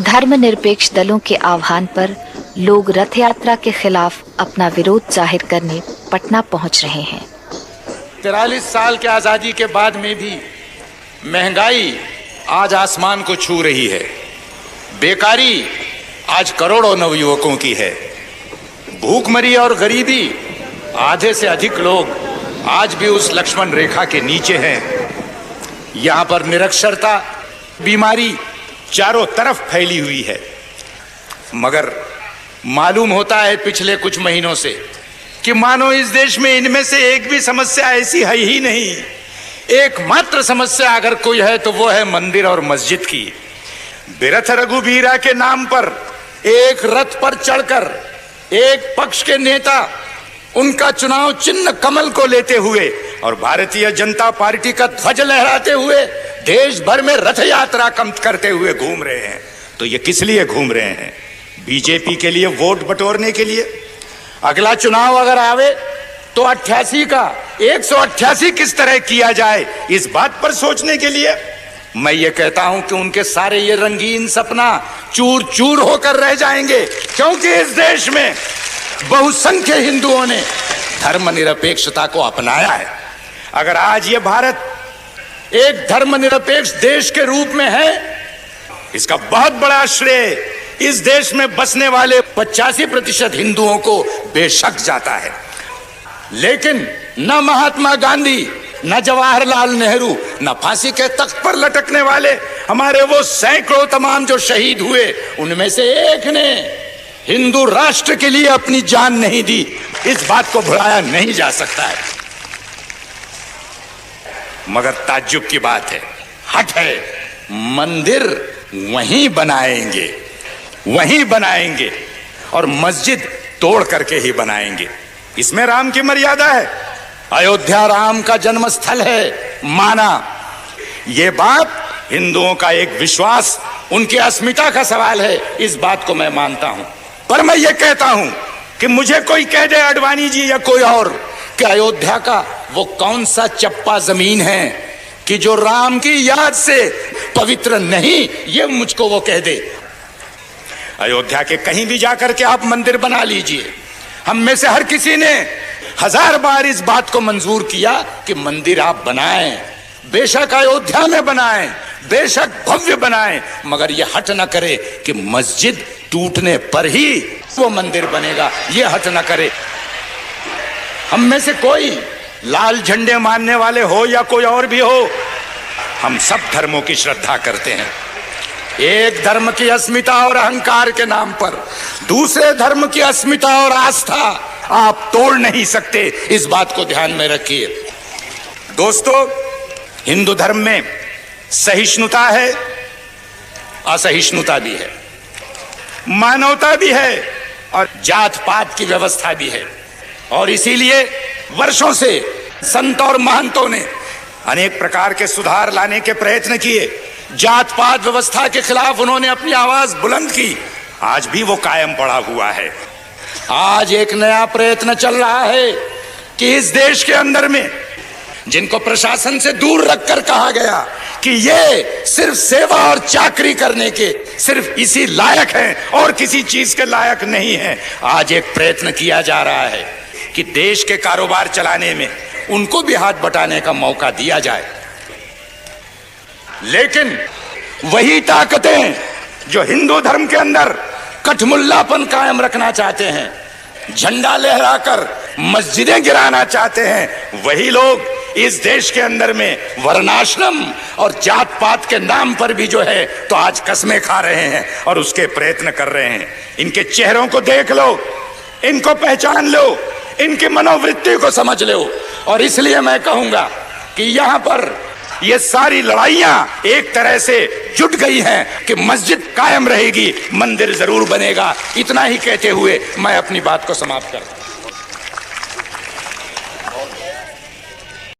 धर्मनिरपेक्ष दलों के आह्वान पर लोग रथ यात्रा के खिलाफ अपना विरोध जाहिर करने पटना पहुंच रहे हैं। 43 साल के आजादी के बाद में भी महंगाई आज आसमान को छू रही है। बेकारी आज करोड़ों नवयुवकों की है। भूखमरी और गरीबी, आधे से अधिक लोग आज भी उस लक्ष्मण रेखा के नीचे हैं। यहाँ पर निरक्षरता, बीमारी चारों तरफ फैली हुई है। मगर मालूम होता है पिछले कुछ महीनों से कि मानो इस देश में इनमें से एक भी समस्या ऐसी है ही नहीं। एकमात्र समस्या अगर कोई है तो वो है मंदिर और मस्जिद की। बिरथ रघुबीरा के नाम पर एक रथ पर चढ़कर एक पक्ष के नेता उनका चुनाव चिन्ह कमल को लेते हुए और भारतीय जनता पार्टी का ध्वज लहराते हुए देश भर में रथ यात्रा करते हुए घूम रहे हैं। तो ये किस लिए घूम रहे हैं? बीजेपी के लिए वोट बटोरने के लिए। अगला चुनाव अगर आवे तो 88 का 188 किस तरह किया जाए, इस बात पर सोचने के लिए। मैं ये कहता हूं कि उनके सारे ये रंगीन सपना चूर चूर होकर रह जाएंगे, क्योंकि इस देश में बहुसंख्य हिंदुओं ने धर्मनिरपेक्षता को अपनाया है। अगर आज ये भारत एक धर्मनिरपेक्ष देश के रूप में है, इसका बहुत बड़ा श्रेय इस देश में बसने वाले 85% हिंदुओं को बेशक जाता है। लेकिन न महात्मा गांधी, न जवाहरलाल नेहरू, न फांसी के तख्त पर लटकने वाले हमारे वो सैकड़ों तमाम जो शहीद हुए, उनमें से एक ने हिंदू राष्ट्र के लिए अपनी जान नहीं दी। इस बात को भुलाया नहीं जा सकता है। मगर ताज्जुब की बात है, हट है, मंदिर वहीं बनाएंगे और मस्जिद तोड़ करके ही बनाएंगे। इसमें राम की मर्यादा है। अयोध्या राम का जन्म स्थल है, माना। यह बात हिंदुओं का एक विश्वास, उनकी अस्मिता का सवाल है, इस बात को मैं मानता हूं। पर मैं ये कहता हूं कि मुझे कोई कह दे, अडवाणी जी या कोई और, कि अयोध्या का वो कौन सा चप्पा जमीन है कि जो राम की याद से पवित्र नहीं, ये मुझको वो कह दे। अयोध्या के कहीं भी जाकर के आप मंदिर बना लीजिए। हम में से हर किसी ने 1000 बार इस बात को मंजूर किया कि मंदिर आप बनाएं, बेशक अयोध्या में बनाएं, बेशक भव्य बनाएं, मगर यह हट न करे कि मस्जिद टूटने पर ही वो मंदिर बनेगा। ये हट न करे। हम में से कोई लाल झंडे मानने वाले हो या कोई और भी हो, हम सब धर्मों की श्रद्धा करते हैं। एक धर्म की अस्मिता और अहंकार के नाम पर दूसरे धर्म की अस्मिता और आस्था आप तोड़ नहीं सकते। इस बात को ध्यान में रखिए। दोस्तों, हिंदू धर्म में सहिष्णुता है, असहिष्णुता भी है, मानवता भी है और जात पात की व्यवस्था भी है। और इसीलिए वर्षों से संत और महंतों ने अनेक प्रकार के सुधार लाने के प्रयत्न किए। जात पात व्यवस्था के खिलाफ उन्होंने अपनी आवाज बुलंद की। आज भी वो कायम पड़ा हुआ है। आज एक नया प्रयत्न चल रहा है कि इस देश के अंदर में जिनको प्रशासन से दूर रखकर कहा गया कि ये सिर्फ सेवा और चाकरी करने के सिर्फ इसी लायक हैं और किसी चीज के लायक नहीं हैं, आज एक प्रयत्न किया जा रहा है कि देश के कारोबार चलाने में उनको भी हाथ बटाने का मौका दिया जाए। लेकिन वही ताकतें जो हिंदू धर्म के अंदर कठमुल्लापन कायम रखना चाहते हैं, झंडा लहराकर मस्जिदें गिराना चाहते हैं, वही लोग इस देश के अंदर में वर्णाश्रम और जात पात के नाम पर भी जो है तो आज कस्में खा रहे हैं और उसके प्रयत्न कर रहे हैं। इनके चेहरों को देख लो, इनको पहचान लो, इनकी मनोवृत्ति को समझ लो। और इसलिए मैं कहूंगा कि यहां पर ये सारी लड़ाइयां एक तरह से जुट गई हैं कि मस्जिद कायम रहेगी, मंदिर जरूर बनेगा। इतना ही कहते हुए मैं अपनी बात को समाप्त करता हूं।